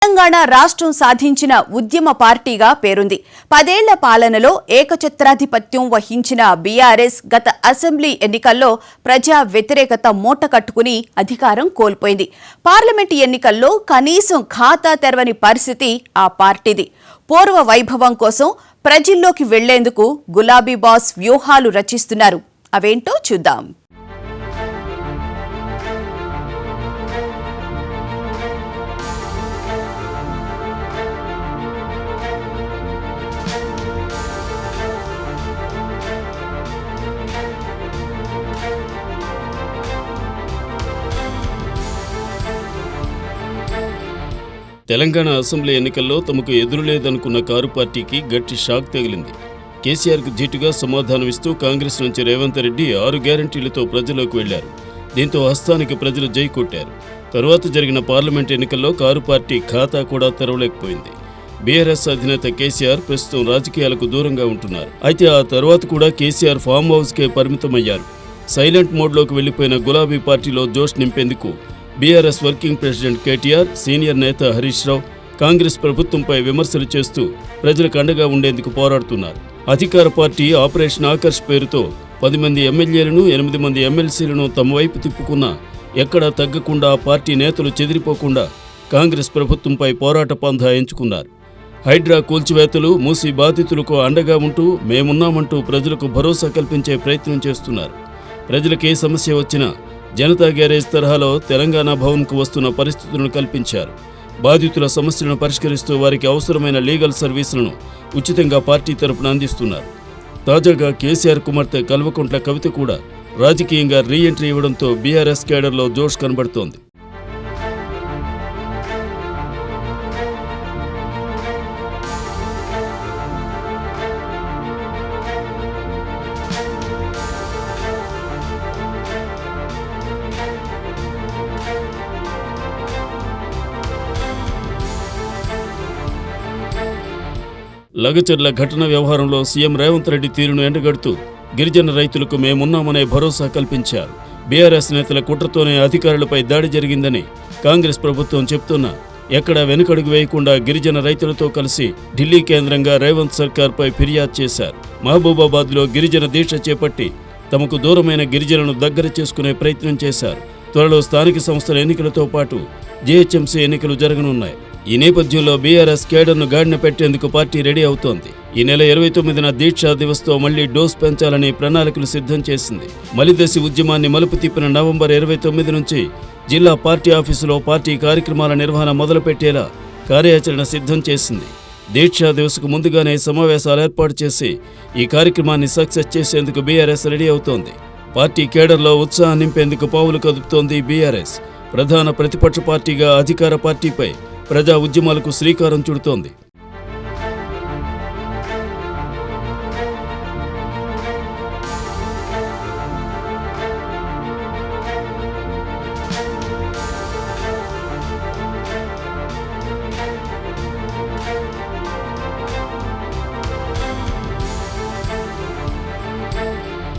తెలంగాణ రాష్ట్రం సాధించిన ఉద్యమ పార్టీగా పేరుంది. 10 ఏళ్ల పాలనలో ఏకఛత్రాధిపత్యం వహించిన బీఆర్ఎస్ గత అసెంబ్లీ ఎన్నికల్లో ప్రజా వ్యతిరేకత మూటకట్టుకుని అధికారం కోల్పోయింది. పార్లమెంటు ఎన్నికల్లో కనీసం ఖాతా తెరవని పరిస్థితి ఆ పార్టీది. పూర్వ వైభవం కోసం ప్రజల్లోకి వెళ్లేందుకు గులాబీ బాస్ వ్యూహాలు రచిస్తున్నారు. అవేంటో చూద్దాం. తెలంగాణ అసెంబ్లీ ఎన్నికల్లో తమకు ఎదురులేదనుకున్న కారు పార్టీకి గట్టి షాక్ తగిలింది. కేసీఆర్కు ధీటుగా సమాధానమిస్తూ కాంగ్రెస్ నుంచి రేవంత్ రెడ్డి 6 గ్యారంటీలతో ప్రజల్లోకి వెళ్లారు. దీంతో హస్తానికి ప్రజలు జై కొట్టారు. తరువాత జరిగిన పార్లమెంట్ ఎన్నికల్లో కారు పార్టీ ఖాతా కూడా తెరవలేకపోయింది. బీఆర్ఎస్ అధినేత కేసీఆర్ ప్రస్తుతం రాజకీయాలకు దూరంగా ఉంటున్నారు. అయితే ఆ తర్వాత కూడా కేసీఆర్ ఫామ్ హౌస్కే పరిమితమయ్యారు. సైలెంట్ మోడ్లోకి వెళ్లిపోయిన గులాబీ పార్టీలో జోష్ నింపేందుకు BRS working president KTR, senior నేత హరీష్ రావు కాంగ్రెస్ ప్రభుత్వంపై విమర్శలు చేస్తూ ప్రజలకు అండగా ఉండేందుకు పోరాడుతున్నారు. అధికార పార్టీ ఆపరేషన్ ఆకర్ష్ పేరుతో 10 మంది ఎమ్మెల్యేలను 8 మంది ఎమ్మెల్సీలను తమ వైపు తిప్పుకున్నా ఎక్కడా తగ్గకుండా పార్టీ నేతలు చెదిరిపోకుండా కాంగ్రెస్ ప్రభుత్వంపై పోరాట పంథా ఎంచుకున్నారు. హైడ్రా కూల్చివేతలు, మూసీ బాధితులకు అండగా ఉంటూ మేమున్నామంటూ ప్రజలకు భరోసా కల్పించే ప్రయత్నం చేస్తున్నారు. ప్రజలకు ఏ సమస్య వచ్చినా జనతా గ్యారేజ్ తరహాలో తెలంగాణ భవన్కు వస్తున్న పరిస్థితులను కల్పించారు. బాధితుల సమస్యలను పరిష్కరిస్తూ వారికి అవసరమైన లీగల్ సర్వీసులను ఉచితంగా పార్టీ తరపున అందిస్తున్నారు. తాజాగా కేసీఆర్ కుమార్తె కల్వకుంట్ల కవిత కూడా రాజకీయంగా రీ ఎంట్రీ ఇవ్వడంతో బీఆర్ఎస్ కేడర్లో జోష్ కనబడుతోంది. లగచర్ల ఘటన వ్యవహారంలో సీఎం రేవంత్ రెడ్డి తీరును ఎండగడుతూ గిరిజన రైతులకు మేమున్నామనే భరోసా కల్పించారు. బీఆర్ఎస్ నేతల కుట్రతోనే అధికారులపై దాడి జరిగిందని కాంగ్రెస్ ప్రభుత్వం చెప్తున్నా ఎక్కడా వెనుకడుగు వేయకుండా గిరిజన రైతులతో కలిసి ఢిల్లీ కేంద్రంగా రేవంత్ సర్కార్పై ఫిర్యాదు చేశారు. మహబూబాబాద్లో గిరిజన దీక్ష చేపట్టి తమకు దూరమైన గిరిజనులను దగ్గర చేసుకునే ప్రయత్నం చేశారు. త్వరలో స్థానిక సంస్థల ఎన్నికలతో పాటు జీహెచ్ఎంసీ ఎన్నికలు జరగనున్నాయి. ఈ నేపథ్యంలో బీఆర్ఎస్ కేడర్ను గాడిన పెట్టేందుకు పార్టీ రెడీ అవుతోంది. ఈ నెల 29న దీక్షా దివస్తో మళ్లీ డోస్ పెంచాలని ప్రణాళికలు సిద్ధం చేసింది. మలిదశి ఉద్యమాన్ని మలుపు తిప్పిన నవంబర్ 29 నుంచి జిల్లా పార్టీ ఆఫీసులో పార్టీ కార్యక్రమాల నిర్వహణ మొదలుపెట్టేలా కార్యాచరణ సిద్ధం చేసింది. దీక్షా దివస్కు ముందుగానే సమావేశాలు ఏర్పాటు చేసి ఈ కార్యక్రమాన్ని సక్సెస్ చేసేందుకు బీఆర్ఎస్ రెడీ అవుతోంది. పార్టీ కేడర్లో ఉత్సాహం నింపేందుకు పావులు కదుపుతోంది బీఆర్ఎస్. ప్రధాన ప్రతిపక్ష పార్టీగా అధికార పార్టీపై ప్రజా ఉద్యమాలకు శ్రీకారం చుడుతోంది.